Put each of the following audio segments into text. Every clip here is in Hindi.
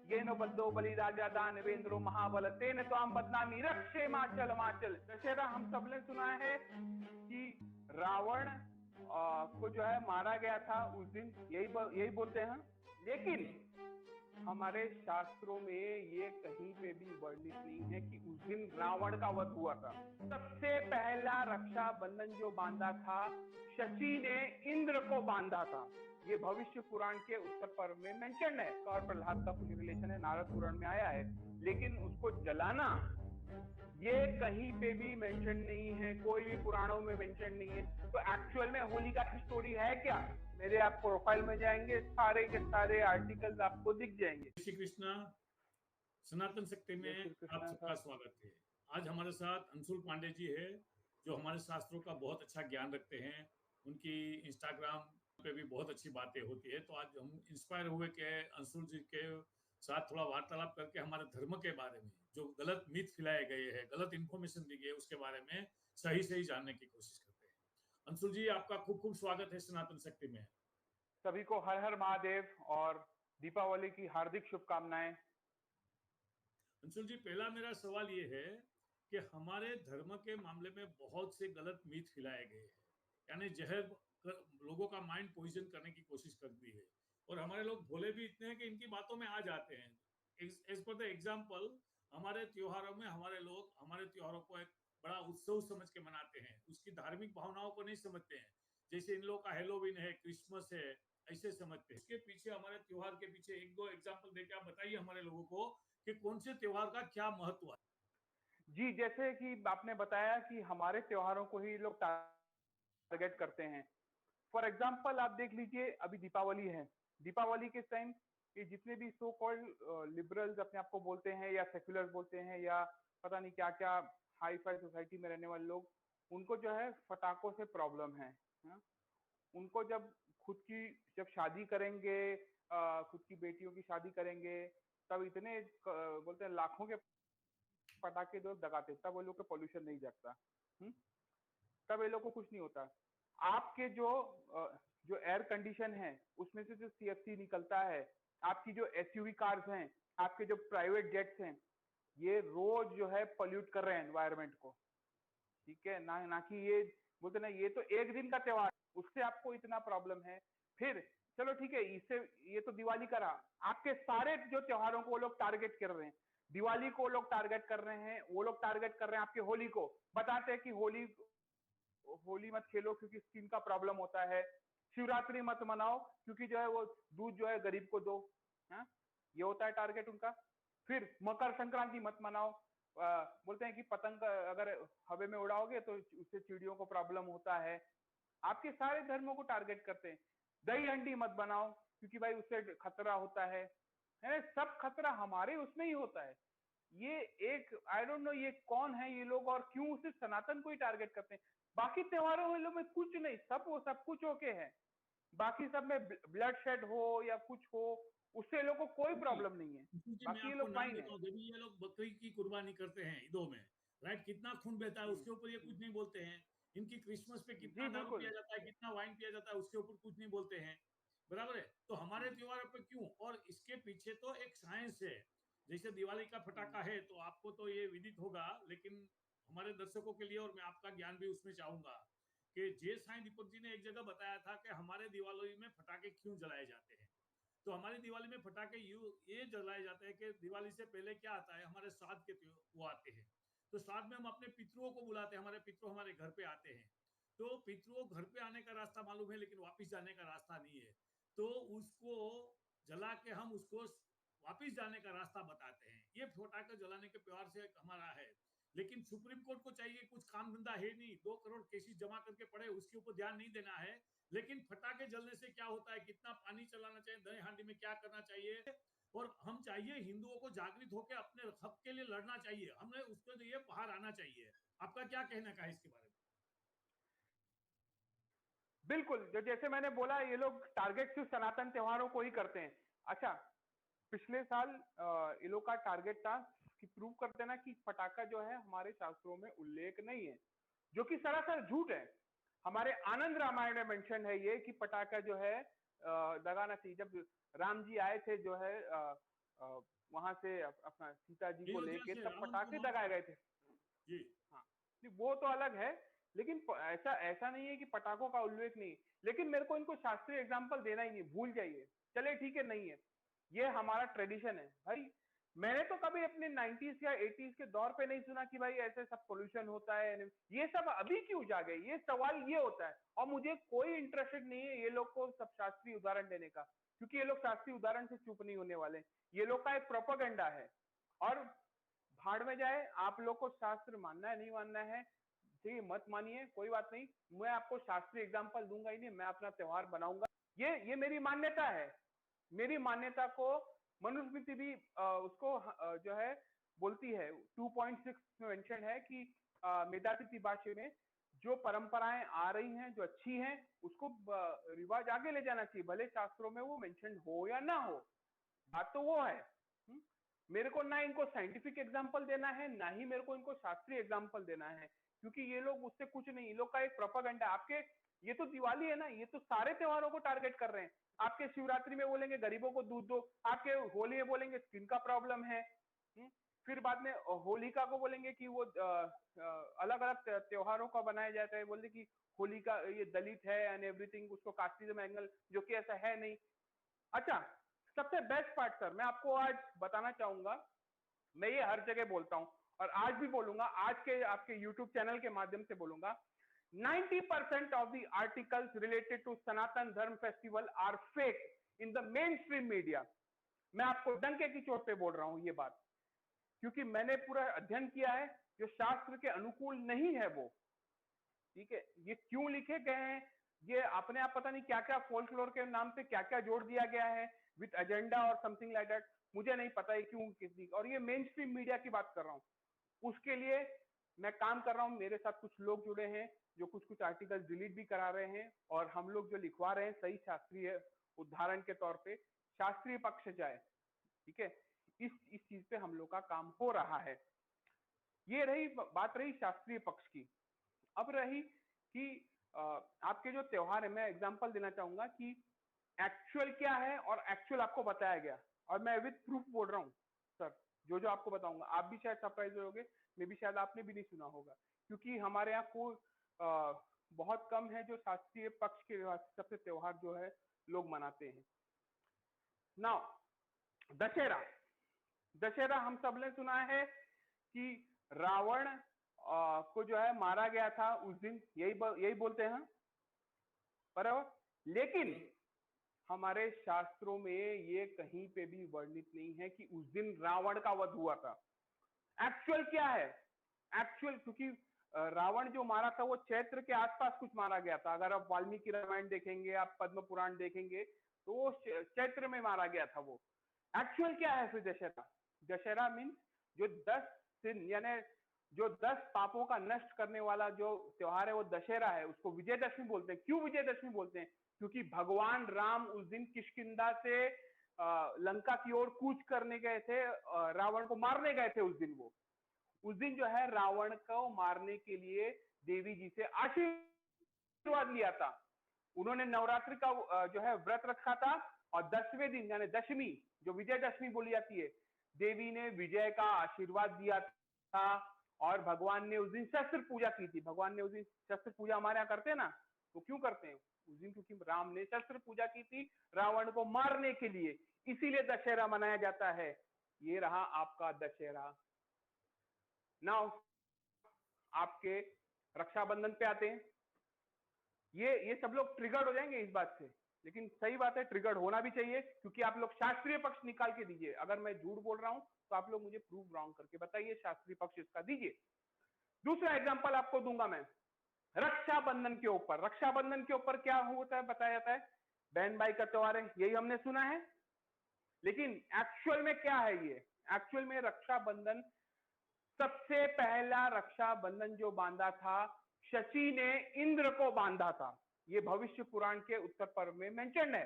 येनो बद्धो बलि राजा दानवेंद्रो महाबल तेन त्वाम बदनामी रक्षे माचल माचल। दशहरा हम सब ने सुना है कि रावण को जो है मारा गया था उस दिन, यही बोलते हैं। लेकिन हमारे शास्त्रों में ये कहीं पे भी वर्णित नहीं है कि उस दिन रावण का वध हुआ था। सबसे पहला रक्षा बंधन जो बांधा था शची ने इंद्र को बांधा था। ये भविष्य पुराण के उत्तर पर्व में मेंशन है और प्रहलाद का कुछ रिलेशन है, नारद पुराण में आया है। लेकिन उसको जलाना ये कहीं पे भी मेंशन नहीं है, कोई भी पुराणों में मेंशन नहीं है। तो एक्चुअल में होलिका की स्टोरी है क्या? मेरे आप प्रोफाइल में जाएंगे, सारे के सारे आर्टिकल्स आपको दिख जाएंगे। श्री कृष्णा, सनातन शक्ति में आप सबका स्वागत है। आज हमारे साथ अंशुल पांडे जी है, जो हमारे शास्त्रों का बहुत अच्छा ज्ञान रखते हैं। उनकी इंस्टाग्राम पे भी बहुत अच्छी बातें होती है। तो आज हम इंस्पायर हुए कि अंशुल जी के साथ थोड़ा वार्तालाप करके हमारे धर्म के बारे में जो गलत मिथ फैलाए गए हैं, गलत इन्फॉर्मेशन दी गई है, उसके बारे में सही जानने की कोशिश करते हैं। अंशुल जी, आपका खूब खूब स्वागत है सनातन शक्ति में। सभी को हर हर महादेव और दीपावली की हार्दिक शुभकामनाएं। अंशुल जी, पहला मेरा सवाल ये है कि हमारे धर्म के मामले में बहुत से गलत मिथ फैलाए गए हैं, यानी जहर लोगों का माइंड पॉइजन करने की कोशिश कर दी है। और हमारे लोग भोले भी इतने हैं कि इनकी बातों में आ जाते हैं। एज पर द एग्जाम्पल, हमारे त्योहारों में हमारे लोग हमारे त्योहारों को एक बड़ा उत्सव समझ के मनाते हैं, उसकी धार्मिक भावनाओं को नहीं समझते हैं। जैसे इन लोगों का हेलोवीन है, क्रिसमस है, ऐसे समझते हैं। इसके पीछे, हमारे त्योहार के पीछे एक दो एग्जाम्पल देके आप बताइए हमारे लोगों को कि कौन से त्योहार का क्या महत्व है। जी, जैसे कि आपने बताया कि हमारे त्योहारों को ही लोग टारगेट करते हैं। फॉर एग्जाम्पल आप देख लीजिए, अभी दीपावली है। दीपावली के टाइम ये जितने भी सो कॉल्ड लिबरल्स अपने आप को बोलते हैं या सेक्युलर बोलते हैं या पता नहीं क्या क्या हाई फाई सोसाइटी में रहने वाले लोग, उनको जो है फटाकों से प्रॉब्लम है। उनको जब शादी करेंगे, खुद की बेटियों की शादी करेंगे, तब इतने बोलते हैं लाखों के पटाखे जो दगाते, तब वो लोग का पॉल्यूशन नहीं जगता। तब ये लोग को कुछ नहीं होता। आपके जो एयर कंडीशन है उसमें से जो सीएफसी निकलता है, आपकी जो एसयूवी कार्स हैं, आपके जो प्राइवेट जेट्स हैं, ये रोज जो है पॉल्यूट कर रहे हैं एनवायरनमेंट को। ठीक है ना कि ये बोलते ना ये तो एक दिन का त्योहार, उससे आपको इतना प्रॉब्लम है। फिर चलो ठीक है, इससे ये तो दिवाली का रहा। आपके सारे जो त्योहारों को वो लोग टारगेट कर रहे हैं। दिवाली को लोग टारगेट कर रहे हैं, वो लोग टारगेट कर रहे हैं आपके होली को। बताते हैं कि होली मत खेलो क्योंकि स्किन का प्रॉब्लम होता है। शिवरात्रि मत मनाओ क्योंकि जो है वो दूध जो है गरीब को दो। ये होता है टारगेट उनका। फिर मकर संक्रांति मत मनाओ, बोलते हैं कि पतंग अगर हवा में उड़ाओगे तो उससे चिड़ियों को प्रॉब्लम होता है। आपके सारे धर्मों को टारगेट करते हैं। दही हंडी मत बनाओ क्योंकि भाई उससे खतरा होता है। सब खतरा हमारे उसमें ही होता है। ये एक आई डोंट नो ये कौन है ये लोग और क्यों सिर्फ सनातन को ही टारगेट करते हैं। बाकी त्योहारों में लोग में कुछ नहीं, सब कुछ ओके है। बाकी सब में ब्लड शेड हो या कुछ हो, उससे लोग को कोई प्रॉब्लम नहीं है। बाकी ये लोग फाइन है। जब ये लोग बकरी की कुर्बानी करते हैं ईदों में, राइट, कितना खून बहता है, उसके ऊपर ये कुछ नहीं बोलते हैं। इनकी क्रिसमस पे कितना दारू पिया जाता है, कितना वाइन पिया जाता है, उसके ऊपर कुछ नहीं बोलते हैं। बराबर है। तो हमारे त्योहारों पे क्यों? और इसके पीछे तो एक साइंस है। जैसे दिवाली का फटाका है, तो आपको तो ये विदित होगा, लेकिन हमारे दर्शकों के लिए, और मैं आपका ज्ञान भी उसमें चाहूंगा कि जे साईं दीपक जी ने एक जगह बताया था कि हमारे दिवाली में फटाके क्यों जलाए जाते हैं। तो हमारी दिवाली में फटाके ये जलाए जाते हैं कि दिवाली से पहले क्या आता है, हमारे श्राद्ध के वो आते हैं। तो श्राद्ध में हम अपने पितरों को बुलाते हैं, हमारे पितरों हमारे घर पे आते हैं। तो पितरों घर पे आने का रास्ता मालूम है, लेकिन वापस जाने का रास्ता नहीं है। तो उसको जला के हम उसको वापस जाने का रास्ता बताते हैं। ये फटाके जलाने के प्यार से हमारा है। लेकिन सुप्रीम कोर्ट को चाहिए, कुछ काम धंधा है नहीं, 2 करोड़ केसेस जमा करके पड़े, उसके ऊपर ध्यान नहीं देना है। लेकिन फटाके जलने से क्या होता है, कितना पानी चलाना चाहिए, दही हांडी में क्या करना चाहिए, और हम चाहिए हिंदुओं को जागृत होकर अपने हक के लिए लड़ना चाहिए, हमें उसके लिए बाहर आना चाहिए। आपका क्या कहना है इसके बारे में? बिल्कुल, जो जैसे मैंने बोला, ये लोग टारगेट सिर्फ सनातन त्योहारों को ही करते हैं। अच्छा, पिछले साल ये लोग का टारगेट था कि प्रूव कर देना कि पटाखा जो है हमारे शास्त्रों में उल्लेख नहीं है, जो कि सरासर झूठ है। हमारे आनंद रामायण में मेंशन है ये कि पटाखा जो है दगाना चाहिए। जब राम जी आए थे जो है वहां से अपना सीता जी को अयोध्या लेके से तब रावण को पटाखे मार दगाए गए थे। जी हाँ, नहीं, वो तो अलग है, लेकिन ऐसा ऐसा नहीं है कि पटाखों का उल्लेख नहीं, लेकिन मेरे को इनको शास्त्रीय एग्जाम्पल देना ही नहीं, भूल जाइए, चले ठीक है, नहीं है, ये हमारा ट्रेडिशन है भाई। मैंने तो कभी अपने 90s या 80s के दौर पे नहीं सुना कि भाई ऐसे सब पोल्यूशन होता है, ये सब अभी क्यों जागे, ये सवाल ये होता है। और मुझे कोई इंटरेस्टेड नहीं है ये लोग को सब शास्त्रीय उदाहरण देने का, क्योंकि ये लोग शास्त्रीय उदाहरण से चुप नहीं होने वाले, ये लोग का एक प्रोपेगेंडा है। और भाड़ में जाए, आप लोग को शास्त्र मानना है नहीं मानना है, ठीक, मत मानिए, कोई बात नहीं, मैं आपको शास्त्रीय एग्जाम्पल दूंगा ही नहीं, मैं अपना त्योहार बनाऊंगा, ये मेरी मान्यता है। मेरी मान्यता को मनुस्मृति भी उसको जो है बोलती है, 2.6 में मेंशन है कि मेधातिथि भाषा में जो परंपराएं आ रही हैं जो अच्छी हैं उसको रिवाज आगे ले जाना चाहिए, भले शास्त्रों में वो मेंशन हो या ना हो, बात तो वो है। मेरे को ना इनको साइंटिफिक एग्जांपल देना है, ना ही मेरे को इनको शास्त्रीय एग्जांपल देना है, क्योंकि ये लोग उससे कुछ नहीं, इन लोग का एक प्रोपेगेंडा। आपके ये तो दिवाली है ना, ये तो सारे त्योहारों को टारगेट कर रहे हैं। आपके शिवरात्रि में बोलेंगे गरीबों को दूध दो, आपके होली में बोलेंगे स्किन का प्रॉब्लम है, फिर बाद में होलिका को बोलेंगे कि वो अलग अलग त्योहारों का बनाया जाता है, बोलते कि होलिका ये दलित है एंड एवरीथिंग, उसको कास्टिज्म एंगल, जो कि ऐसा है नहीं। अच्छा, सबसे बेस्ट पार्ट सर मैं आपको आज बताना चाहूंगा, मैं ये हर जगह बोलता हूं और आज भी बोलूंगा, आज के आपके YouTube चैनल के माध्यम से बोलूंगा, 90% of the articles related to Sanatan Dharm Festival are fake in the mainstream media। मैं आपको डंके की चोट पे बोल रहा हूं ये बात, क्योंकि मैंने पूरा अध्ययन किया है, जो शास्त्र के अनुकूल नहीं है वो, ठीक है। ये क्यों लिखे गए हैं, ये अपने आप पता नहीं क्या क्या फोल्कलोर के नाम पे क्या क्या जोड़ दिया गया है विद एजेंडा और समथिंग लाइक दैट, मुझे नहीं पता है क्यों किसी, और ये मेन स्ट्रीम मीडिया की बात कर रहा हूँ, उसके लिए मैं काम कर रहा हूँ। मेरे साथ कुछ लोग जुड़े हैं जो कुछ कुछ आर्टिकल डिलीट भी करा रहे हैं, और हम लोग जो लिखवा रहे हैं सही शास्त्रीय उदाहरण के तौर पे शास्त्रीय पक्ष जाए, ठीक है। इस चीज पे हम लोग का काम हो रहा है। ये रही बात, रही शास्त्रीय पक्ष की। अब रही कि आपके जो त्योहार है, मैं एग्जांपल देना चाहूंगा कि एक्चुअल क्या है और एक्चुअल आपको बताया गया, और मैं विद प्रूफ बोल रहा हूँ सर, जो जो आपको बताऊंगा आप भी शायद सरप्राइज होगे, मे भी शायद आपने भी नहीं सुना होगा, क्योंकि हमारे यहाँ को बहुत कम है जो शास्त्रीय पक्ष के सबसे त्योहार जो है लोग मनाते हैं। नाउ दशहरा, दशहरा हम सब ने सुना है कि रावण को जो है मारा गया था उस दिन, यही बोलते हैं बराबर, लेकिन हमारे शास्त्रों में ये कहीं पे भी वर्णित नहीं है कि उस दिन रावण का वध हुआ था। एक्चुअल क्या है, एक्चुअल, क्योंकि रावण जो मारा था वो चैत्र के आसपास कुछ मारा गया था, अगर आप वाल्मीकि रामायण देखेंगे, आप पद्म पुराण देखेंगे, तो वो चैत्र में मारा गया था वो। एक्चुअल क्या है फिर दशहरा, दशहरा मीन्स जो 10 दिन, यानी जो 10 पापों का नष्ट करने वाला जो त्योहार है वो दशहरा है, उसको विजयदशमी बोलते हैं। क्यों विजयदशमी बोलते हैं, क्योंकि भगवान राम उस दिन किष्किंधा से लंका की ओर कूच करने गए थे, रावण को मारने गए थे। उस दिन जो है रावण को मारने के लिए देवी जी से आशीर्वाद लिया था। उन्होंने नवरात्रि का जो है व्रत रखा था, और 10वें दिन यानी दशमी जो विजयदशमी बोली जाती है, देवी ने विजय का आशीर्वाद दिया था, और भगवान ने उस दिन शस्त्र पूजा की थी। भगवान ने उस दिन शस्त्र पूजा हमारे यहाँ करते हैं ना, तो क्यों करते हैं उस दिन, क्योंकि राम ने शस्त्र पूजा की थी रावण को मारने के लिए, इसीलिए दशहरा मनाया जाता है। ये रहा आपका दशहरा। नाउ आपके रक्षाबंधन पे आते हैं। ये सब लोग ट्रिगर्ड हो जाएंगे इस बात से, लेकिन सही बात है, ट्रिगर्ड होना भी चाहिए, क्योंकि आप लोग शास्त्रीय पक्ष निकाल के दीजिए। अगर मैं झूठ बोल रहा हूं तो आप लोग मुझे प्रूव रॉन्ग करके बताइए, शास्त्रीय पक्ष इसका दीजिए। दूसरा एग्जांपल आपको दूंगा मैं रक्षाबंधन के ऊपर। रक्षाबंधन के ऊपर क्या होता है, बताया जाता है बहन भाई का त्योहार है, यही हमने सुना है, लेकिन एक्चुअल में क्या है ये, एक्चुअल में रक्षाबंधन, सबसे पहला रक्षाबंधन जो बांधा था शची ने इंद्र को बांधा था। ये भविष्य पुराण के उत्तर पर्व में मेंशन है।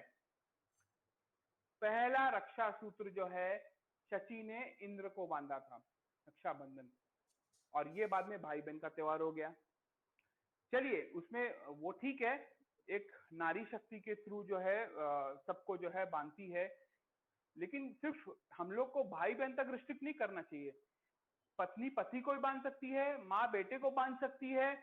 पहला रक्षा सूत्र जो है शची ने इंद्र को बांधा था, रक्षाबंधन, और ये बाद में भाई बहन का त्योहार हो गया। चलिए उसमें वो ठीक है, एक नारी शक्ति के थ्रू जो है सबको जो है बांधती है, लेकिन सिर्फ हम लोग को भाई बहन तक रिस्ट्रिक्ट नहीं करना चाहिए। पत्नी पति को भी बांध सकती है, माँ बेटे को बांध सकती है,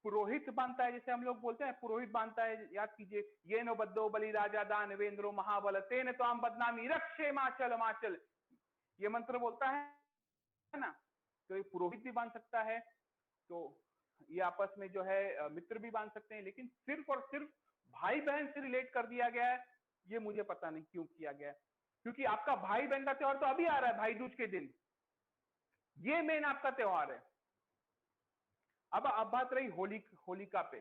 पुरोहित बांधता है, जैसे हम लोग बोलते हैं पुरोहित बांधता है, याद कीजिए, ये नो बद्दो बलि राजा दानवेंद्रो महाबल तेन तो हम बदनामी रक्षे माचल माचल, ये मंत्र बोलता है ना। तो ये पुरोहित भी बांध सकता है, तो ये आपस में जो है मित्र भी बांध सकते हैं, लेकिन सिर्फ और सिर्फ भाई बहन से रिलेट कर दिया गया है। ये मुझे पता नहीं क्यों किया गया है, क्योंकि आपका भाई बहन का त्योहार तो अभी आ रहा है, भाई दूज के दिन, ये मेन आपका त्योहार है। अब बात रही होलिका पे।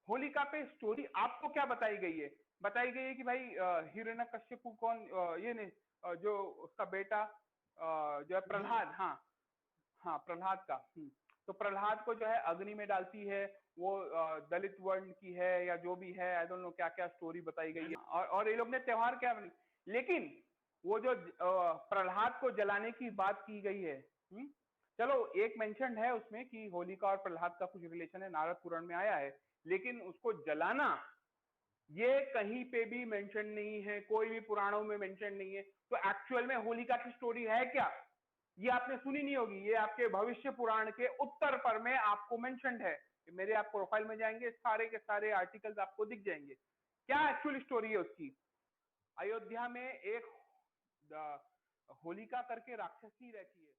होलिका पे स्टोरी आपको क्या बताई गई है? बताई गई है कि भाई हिरण्यकश्यपु कौन, ये नहीं, जो उसका बेटा जो है प्रहलाद, हाँ हाँ प्रहलाद का, तो प्रहलाद को जो है अग्नि में डालती है, वो दलित वर्ण की है या जो भी है, आई डोंट नो क्या क्या स्टोरी बताई गई है, और ये लोग ने त्योहार क्या, लेकिन वो जो प्रहलाद को जलाने की बात की गई है, चलो एक मेंशन है उसमें कि होलिका और प्रहलाद का कुछ रिलेशन है, नारद पुराण में आया है, लेकिन उसको जलाना ये कहीं पे भी मेंशन नहीं है, कोई भी पुराणों में मेंशन नहीं है। तो एक्चुअल में होलिका की स्टोरी है क्या, ये आपने सुनी नहीं होगी, ये आपके भविष्य पुराण के उत्तर पर में आपको मेंशनड है। मेरे आप प्रोफाइल में जाएंगे, सारे के सारे आर्टिकल्स आपको दिख जाएंगे, क्या एक्चुअल स्टोरी है उसकी। अयोध्या में एक होलिका करके राक्षसी रहती है।